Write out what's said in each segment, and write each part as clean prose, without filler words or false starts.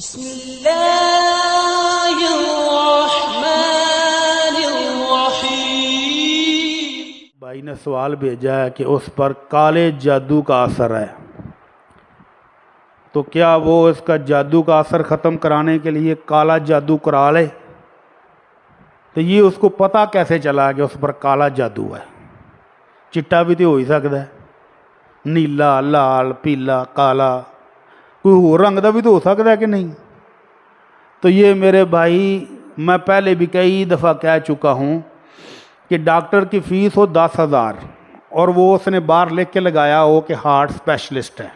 بسم اللہ الرحمن الرحیم۔ بھائی نے سوال بھیجا ہے کہ اس پر کالے جادو کا اثر ہے، تو کیا وہ اس کا جادو کا اثر ختم کرانے کے لیے کالا جادو کرا لے؟ تو یہ اس کو پتہ کیسے چلا کہ اس پر کالا جادو ہے؟ چٹا بھی تو ہو ہی سکتا ہے، نیلا، لال، پیلا، کالا، کوئی اور رنگ کا بھی تو ہو سکتا ہے کہ نہیں؟ تو یہ میرے بھائی میں پہلے بھی کئی دفعہ کہہ چکا ہوں کہ ڈاکٹر کی فیس ہو 10,000 اور وہ اس نے باہر لکھ کے لگایا ہو کہ ہارٹ اسپیشلسٹ ہے،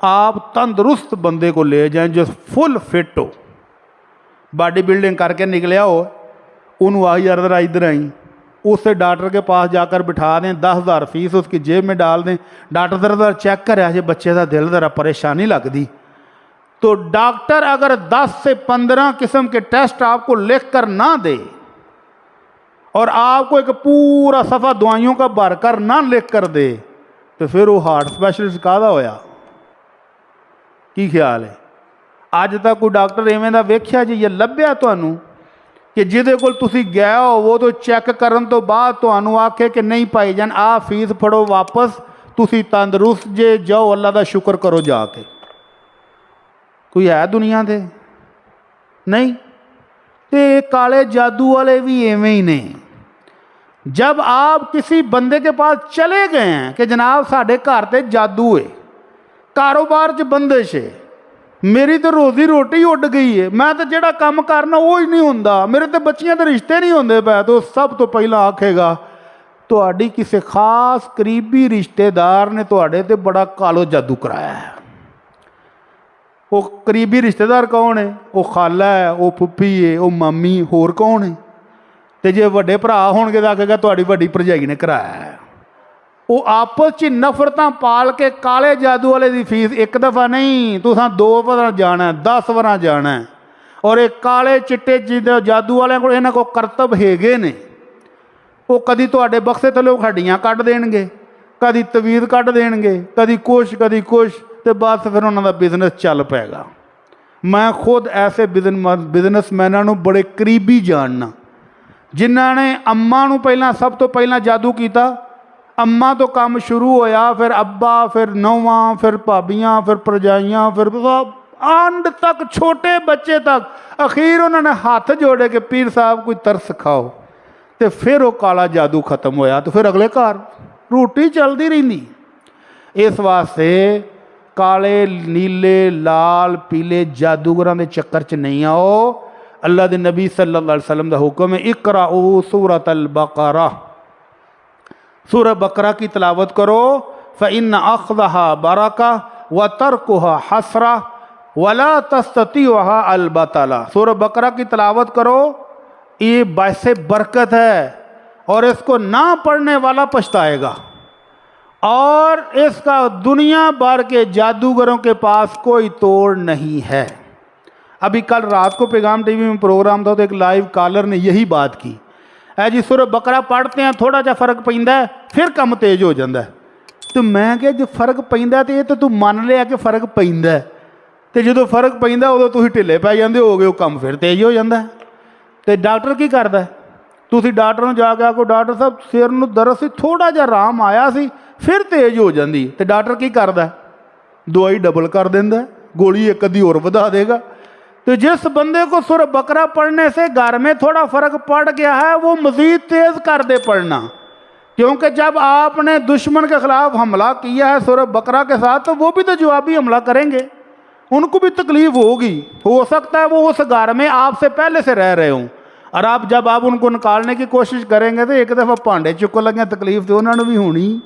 آپ تندرست بندے کو لے جائیں جو فل فٹ ہو، باڈی بلڈنگ کر کے نکلیا ہو، انہوں آئی ذرا ادھر آئیں، اسے ڈاکٹر کے پاس جا کر بٹھا دیں، 10,000 فیس اس کی جیب میں ڈال دیں، ڈاکٹر ذرا چیک کرے آج بچے کا دل ذرا پریشانی لگ دی، تو ڈاکٹر اگر 10 سے 15 قسم کے ٹیسٹ آپ کو لکھ کر نہ دے اور آپ کو ایک پورا صفحہ دوائیوں کا بھر کر نہ لکھ کر دے تو پھر وہ ہارٹ اسپیشلسٹ کہدا ہویا؟ کی خیال ہے؟ اج تک کوئی ڈاکٹر ایویں دا ویکھیا جی یہ لبھیا تانوں کہ جہدے کول تسی گئے ہو وہ تو چیک کرن تو بعد تانوں آکھے کہ نہیں پائی جان آ فیس پھڑو واپس، تسی تندرست جے، جاؤ اللہ دا شکر کرو جا کے؟ کوئی ہے دنیا دے؟ نہیں۔ تے کالے جادو والے بھی ایویں ہی نے، جب آپ کسی بندے کے پاس چلے گئے ہیں کہ جناب ساڈے گھر تے جادو ہے، کاروبار چ بندش ہے، میری تو روزی روٹی اڈ گئی ہے، میں تو جڑا کام کرنا وہی نہیں ہوندا، میرے تے بچیاں تے رشتے نہیں ہوندے پے، تو سب تو پہلا آکھے گا تہاڈی کسی خاص قریبی رشتے دار نے تہاڈے تے بڑا کالو جادو کرایا ہے۔ وہ قریبی رشتے دار کون ہے؟ وہ خالہ ہے، وہ پھپھی ہے، وہ مامی، ہور کون ہے؟ تے جے وڈے بھرا ہون گے تو آکھے گا تہاڈی وڈی بھرجائی نے کرایا ہے۔ وہ آپس چ نفرتاں پال کے کالے جادو والے دی فیس ایک دفعہ نہیں، تساں 2 وار جانا ہے، 10 وار جانا ہے، اور ایک کالے چٹے جادو والے کو انہاں کو کرتب ہیگے نے، وہ کدی تہاڈے بکسے تھلوں ہڈیاں کٹ دین گے، کدی تویز کٹ دین گے، کدی کچھ تے بس پھر انہاں دا بزنس چل پائے گا۔ میں خود ایسے بزنس میناں نوں بڑے قریبی جاننا جنہاں نے اماں نوں سب تو پہلا جادو کیتا، اماں تو کام شروع ہویا، پھر ابا، پھر نواں، پھر بھابیاں، پھر پرجائیاں، پھر آنڈ تک چھوٹے بچے تک، اخیر انہوں نے ہاتھ جوڑے کہ پیر صاحب کوئی ترس کھاؤ، تے پھر وہ کالا جادو ختم ہویا، تو پھر اگلے گھر روٹی چلتی رہی۔ اس واسطے کالے، نیلے، لال، پیلے جادوگراں دے چکر چ نہیں آؤ۔ اللہ دے نبی صلی اللہ علیہ وسلم دا حکم ہے اقرأوا سورۃ البقرہ، سورہ بقرہ کی تلاوت کرو، فإن أخذها برکہ وترکها حسرہ ولا تستطيعها البطلہ۔ سورہ بقرہ کی تلاوت کرو، یہ باعث برکت ہے اور اس کو نہ پڑھنے والا پچھتائے گا، اور اس کا دنیا بھر کے جادوگروں کے پاس کوئی توڑ نہیں ہے۔ ابھی کل رات کو پیغام ٹی وی میں پروگرام تھا تو ایک لائیو کالر نے یہی بات کی، اے جی سورہ بقرہ پڑھتے ہیں تھوڑا جا فرق پیندا ہے پھر کم تیز ہو جاتا ہے، تو میں کہ جو فرق پیندا ہے تو یہ تو مان لیا کہ فرق پیندا ہے، تو جدو فرق پیندا ادو تسی ڈھلے پی جاندے ہو گے، وہ کم پھر تیز ہو جاتا ہے۔ تو ڈاکٹر کی کردا ہے؟ تسی ڈاکٹر نوں جا کے آکھو ڈاکٹر صاحب سر نوں درد سی، تھوڑا جا آرام آیا سی پھر تیز ہو جاندی، تو ڈاکٹر کی کردا ہے؟ دوائی ڈبل کر دیندا ہے، گولی ایک ادھی اور ودا دے گا۔ تو جس بندے کو سورہ بقرہ پڑھنے سے گھر میں تھوڑا فرق پڑ گیا ہے وہ مزید تیز کر دے پڑھنا، کیونکہ جب آپ نے دشمن کے خلاف حملہ کیا ہے سورہ بقرہ کے ساتھ تو وہ بھی تو جوابی حملہ کریں گے، ان کو بھی تکلیف ہوگی، ہو سکتا ہے وہ اس گھر میں آپ سے پہلے سے رہ رہے ہوں، اور جب آپ ان کو نکالنے کی کوشش کریں گے تو ایک دفعہ پانڈے چکو لگیں، تکلیف تو انہوں نے بھی ہونی۔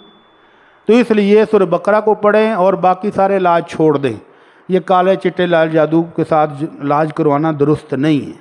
تو اس لیے سورہ بقرہ کو پڑھیں اور باقی سارے علاج چھوڑ دیں، یہ کالے چٹے لال جادو کے ساتھ علاج کروانا درست نہیں ہے۔